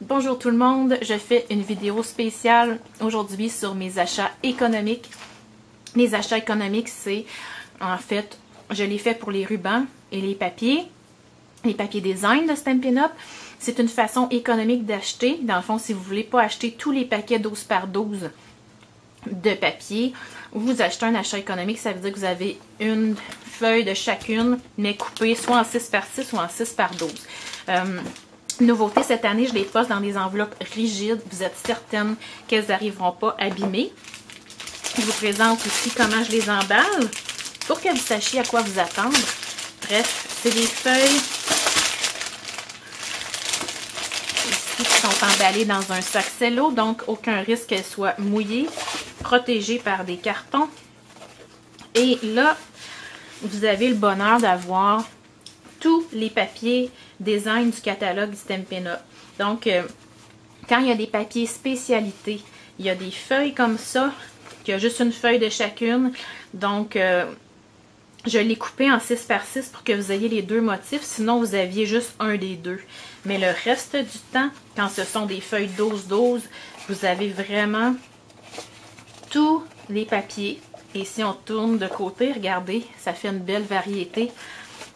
Bonjour tout le monde, je fais une vidéo spéciale aujourd'hui sur mes achats économiques. Les achats économiques, c'est en fait, je les fais pour les rubans et les papiers design de Stampin' Up. C'est une façon économique d'acheter. Dans le fond, si vous ne voulez pas acheter tous les paquets 12 par 12 de papier, vous achetez un achat économique, ça veut dire que vous avez une feuille de chacune, mais coupée soit en 6 par 6 ou en 6 par 12. Nouveauté cette année, je les poste dans des enveloppes rigides. Vous êtes certaine qu'elles n'arriveront pas abîmées. Je vous présente aussi comment je les emballe pour que vous sachiez à quoi vous attendre. Bref, c'est des feuilles ici qui sont emballées dans un sac cello, donc aucun risque qu'elles soient mouillées, protégées par des cartons. Et là, vous avez le bonheur d'avoir tous les papiers design du catalogue Stampin' Up. Donc, quand il y a des papiers spécialités, il y a des feuilles comme ça, qui a juste une feuille de chacune. Donc, je l'ai coupé en 6 par 6 pour que vous ayez les deux motifs. Sinon, vous aviez juste un des deux. Mais le reste du temps, quand ce sont des feuilles 12-12, vous avez vraiment tous les papiers. Et si on tourne de côté, regardez, ça fait une belle variété.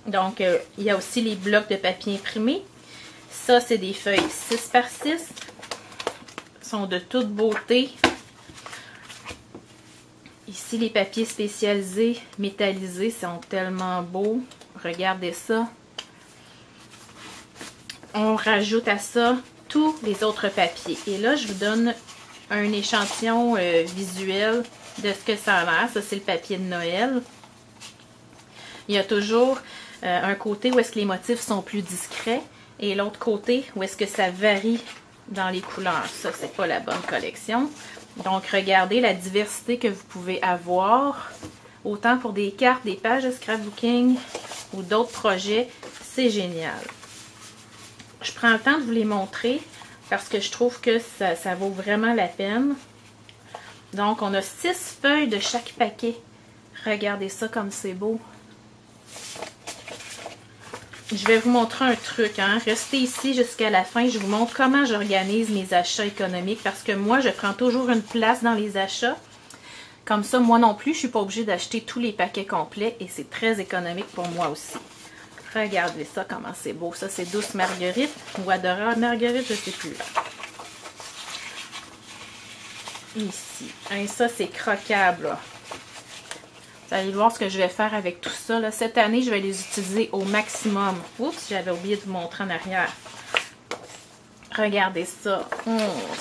Donc, il y a aussi les blocs de papier imprimé. Ça, c'est des feuilles 6 par 6. Ils sont de toute beauté. Ici, les papiers spécialisés, métallisés, sont tellement beaux. Regardez ça. On rajoute à ça tous les autres papiers. Et là, je vous donne un échantillon visuel de ce que ça a l'air. Ça, c'est le papier de Noël. Il y a toujours un côté où est-ce que les motifs sont plus discrets et l'autre côté où est-ce que ça varie dans les couleurs. Ça, c'est pas la bonne collection. Donc, regardez la diversité que vous pouvez avoir, autant pour des cartes, des pages de scrapbooking ou d'autres projets. C'est génial. Je prends le temps de vous les montrer parce que je trouve que ça vaut vraiment la peine. Donc, on a 6 feuilles de chaque paquet. Regardez ça comme c'est beau. Je vais vous montrer un truc, hein. Restez ici jusqu'à la fin. Je vous montre comment j'organise mes achats économiques parce que moi, je prends toujours une place dans les achats. Comme ça, moi non plus, je ne suis pas obligée d'acheter tous les paquets complets et c'est très économique pour moi aussi. Regardez ça, comment c'est beau. Ça, c'est Douce Marguerite ou Adorable Marguerite, je ne sais plus. Ici. Et ça, c'est croquable, là. Vous allez voir ce que je vais faire avec tout ça. Là. Cette année, je vais les utiliser au maximum. Oups, j'avais oublié de vous montrer en arrière. Regardez ça.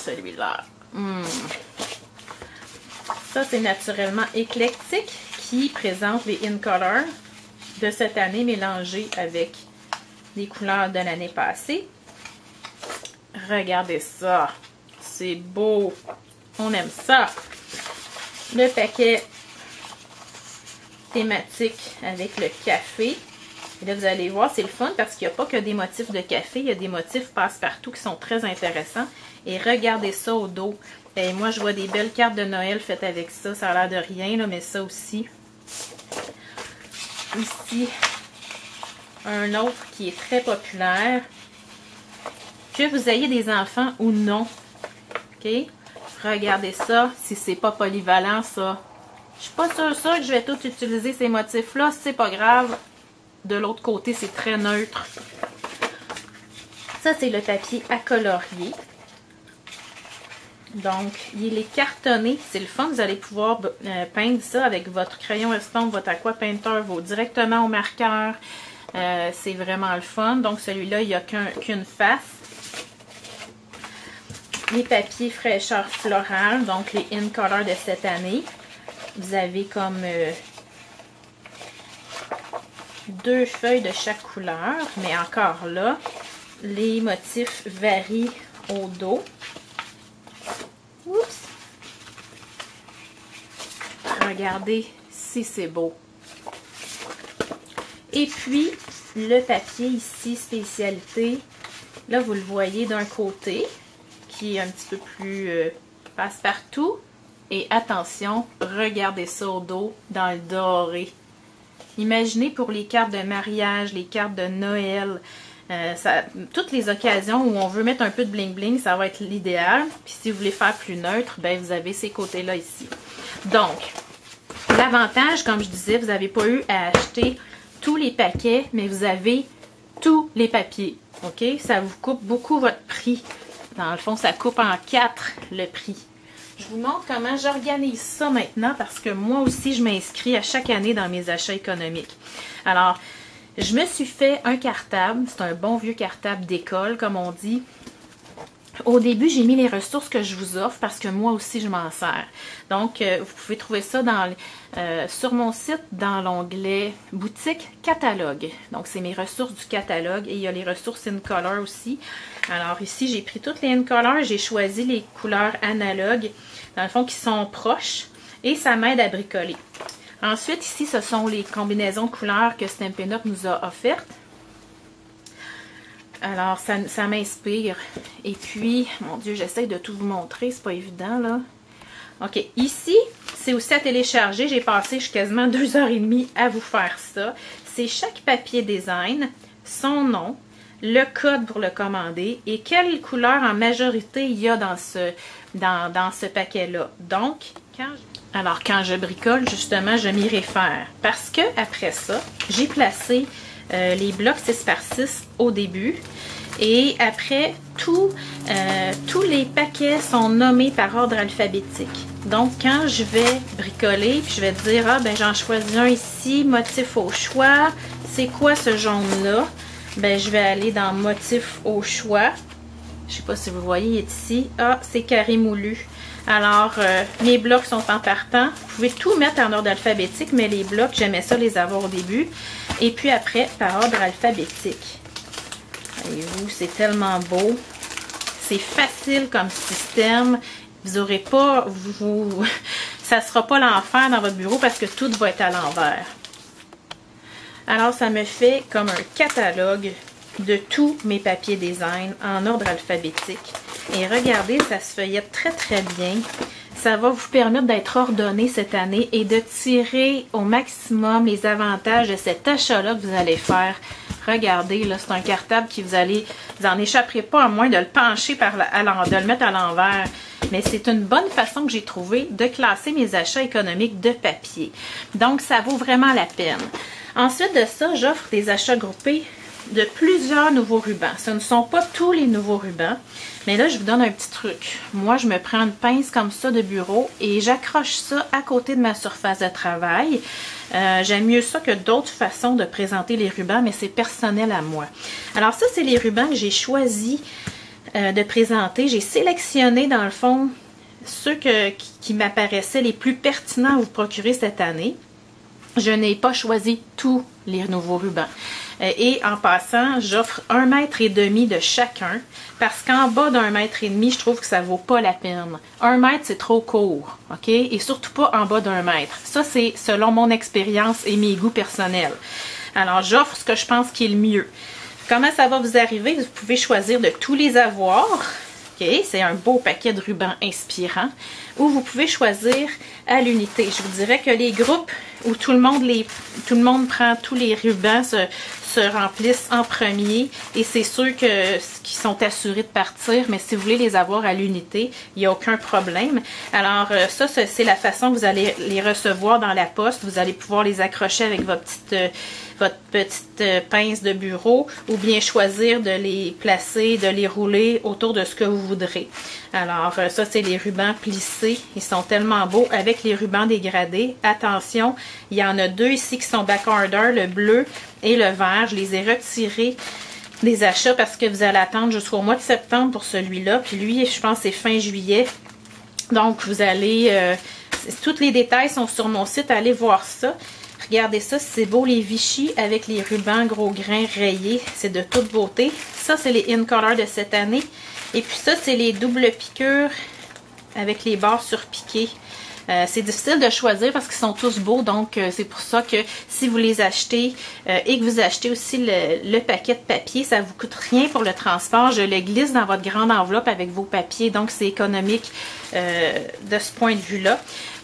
Celui-là. Ça, c'est naturellement éclectique qui présente les In Color de cette année mélangés avec les couleurs de l'année passée. Regardez ça. C'est beau. On aime ça. Le paquet thématique avec le café. Et là, vous allez voir, c'est le fun parce qu'il n'y a pas que des motifs de café, il y a des motifs passe-partout qui sont très intéressants. Et regardez ça au dos. Et moi, je vois des belles cartes de Noël faites avec ça. Ça a l'air de rien, là, mais ça aussi. Ici, un autre qui est très populaire. Que vous ayez des enfants ou non. OK? Regardez ça. Si c'est pas polyvalent, ça. Je suis pas sûre que je vais tout utiliser ces motifs-là. C'est pas grave. De l'autre côté, c'est très neutre. Ça, c'est le papier à colorier. Donc, il est cartonné. C'est le fun. Vous allez pouvoir peindre ça avec votre crayon estompe, votre aqua painter, directement au marqueur. C'est vraiment le fun. Donc, celui-là, il n'y a qu'une face. Les papiers fraîcheur florale, donc les In Color de cette année. Vous avez comme 2 feuilles de chaque couleur, mais encore là, les motifs varient au dos. Oups! Regardez si c'est beau. Et puis, le papier ici, spécialité, là vous le voyez d'un côté, qui est un petit peu plus passe-partout. Et attention, regardez ça au dos, dans le doré. Imaginez pour les cartes de mariage, les cartes de Noël, Toutes les occasions où on veut mettre un peu de bling bling, ça va être l'idéal. Puis si vous voulez faire plus neutre, ben vous avez ces côtés-là ici. Donc, l'avantage, comme je disais, vous n'avez pas eu à acheter tous les paquets, mais vous avez tous les papiers. OK? Ça vous coupe beaucoup votre prix. Dans le fond, ça coupe en 4 le prix. Je vous montre comment j'organise ça maintenant parce que moi aussi, je m'inscris à chaque année dans mes achats économiques. Alors, je me suis fait un cartable. C'est un bon vieux cartable d'école, comme on dit. Au début, j'ai mis les ressources que je vous offre parce que moi aussi, je m'en sers. Donc, vous pouvez trouver ça sur mon site dans l'onglet « Boutique catalogue ». Donc, c'est mes ressources du catalogue et il y a les ressources in color aussi. Alors ici, j'ai pris toutes les in color, j'ai choisi les couleurs analogues, dans le fond, qui sont proches et ça m'aide à bricoler. Ensuite, ici, ce sont les combinaisons de couleurs que Stampin' Up! Nous a offertes. Alors, ça m'inspire. Et puis, mon Dieu, j'essaie de tout vous montrer. C'est pas évident, là. OK. Ici, c'est aussi à télécharger. J'ai passé quasiment 2h30 à vous faire ça. C'est chaque papier design, son nom, le code pour le commander et quelle couleur en majorité il y a dans ce paquet-là. Donc, quand je bricole, justement, je m'y réfère. Parce que après ça, j'ai placé les blocs 6x6 au début. Et après, tous les paquets sont nommés par ordre alphabétique. Donc, quand je vais bricoler, puis je vais dire, ah, ben j'en choisis un ici, motif au choix. C'est quoi ce jaune-là? Ben, je vais aller dans motif au choix. Je sais pas si vous voyez, il est ici. Ah, c'est carré moulu. Alors, mes blocs sont en partant. Vous pouvez tout mettre en ordre alphabétique, mais les blocs, j'aimais ça les avoir au début. Et puis après, par ordre alphabétique. Voyez-vous, c'est tellement beau. C'est facile comme système. Vous n'aurez pas... ça ne sera pas l'enfer dans votre bureau parce que tout va être à l'envers. Alors, ça me fait comme un catalogue de tous mes papiers design en ordre alphabétique. Et regardez, ça se feuillette très très bien. Ça va vous permettre d'être ordonné cette année et de tirer au maximum les avantages de cet achat-là que vous allez faire. Regardez, là, c'est un cartable qui vous en échapperez pas à moins de le pencher de le mettre à l'envers. Mais c'est une bonne façon que j'ai trouvé de classer mes achats économiques de papier. Donc, ça vaut vraiment la peine. Ensuite de ça, j'offre des achats groupés de plusieurs nouveaux rubans. Ce ne sont pas tous les nouveaux rubans, mais là, je vous donne un petit truc. Moi, je me prends une pince comme ça de bureau et j'accroche ça à côté de ma surface de travail. J'aime mieux ça que d'autres façons de présenter les rubans, mais c'est personnel à moi. Alors ça, c'est les rubans que j'ai choisi de présenter. J'ai sélectionné, dans le fond, ceux qui m'apparaissaient les plus pertinents à vous procurer cette année. Je n'ai pas choisi tous les nouveaux rubans. Et en passant, j'offre 1,5 m de chacun parce qu'en bas d'1,5 m, je trouve que ça vaut pas la peine. 1 mètre, c'est trop court, OK? Et surtout pas en bas d'1 mètre. Ça, c'est selon mon expérience et mes goûts personnels. Alors, j'offre ce que je pense qui est le mieux. Comment ça va vous arriver? Vous pouvez choisir de tous les avoir. OK? C'est un beau paquet de rubans inspirants. Ou vous pouvez choisir à l'unité. Je vous dirais que les groupes où tout le monde prend tous les rubans se remplissent en premier et c'est ceux qui sont assurés de partir, mais si vous voulez les avoir à l'unité, il n'y a aucun problème. Alors ça, c'est la façon que vous allez les recevoir dans la poste. Vous allez pouvoir les accrocher avec votre petite pince de bureau ou bien choisir de les placer, de les rouler autour de ce que vous voudrez. Alors ça, c'est les rubans plissés. Ils sont tellement beaux avec les rubans dégradés. Attention, il y en a deux ici qui sont backorder, le bleu et le vert. Je les ai retirés des achats parce que vous allez attendre jusqu'au mois de septembre pour celui-là. Puis lui, je pense c'est fin juillet. Donc, vous allez... tous les détails sont sur mon site. Allez voir ça. Regardez ça, c'est beau les Vichy avec les rubans gros grains rayés. C'est de toute beauté. Ça, c'est les In Color de cette année. Et puis ça, c'est les doubles piqûres avec les bords surpiqués. C'est difficile de choisir parce qu'ils sont tous beaux, donc c'est pour ça que si vous les achetez et que vous achetez aussi le paquet de papier, ça ne vous coûte rien pour le transport. Je le glisse dans votre grande enveloppe avec vos papiers, donc c'est économique de ce point de vue-là.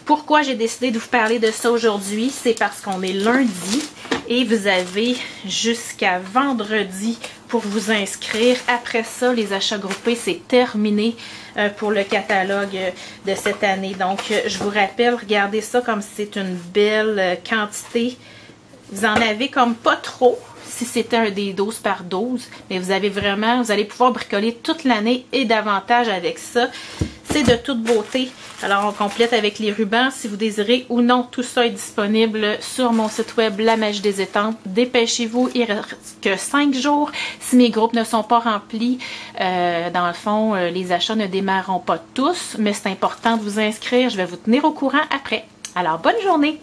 Pourquoi j'ai décidé de vous parler de ça aujourd'hui? C'est parce qu'on est lundi et vous avez jusqu'à vendredi pour vous inscrire. Après ça, les achats groupés, c'est terminé pour le catalogue de cette année. Donc, je vous rappelle, regardez ça comme si c'est une belle quantité. Vous en avez comme pas trop si c'était des 12 par 12, mais vous avez vraiment, vous allez pouvoir bricoler toute l'année et davantage avec ça. C'est de toute beauté. Alors, on complète avec les rubans. Si vous désirez ou non, tout ça est disponible sur mon site web La Magie des Étampes. Dépêchez-vous, il reste que 5 jours. Si mes groupes ne sont pas remplis, dans le fond, les achats ne démarreront pas tous, mais c'est important de vous inscrire. Je vais vous tenir au courant après. Alors, bonne journée!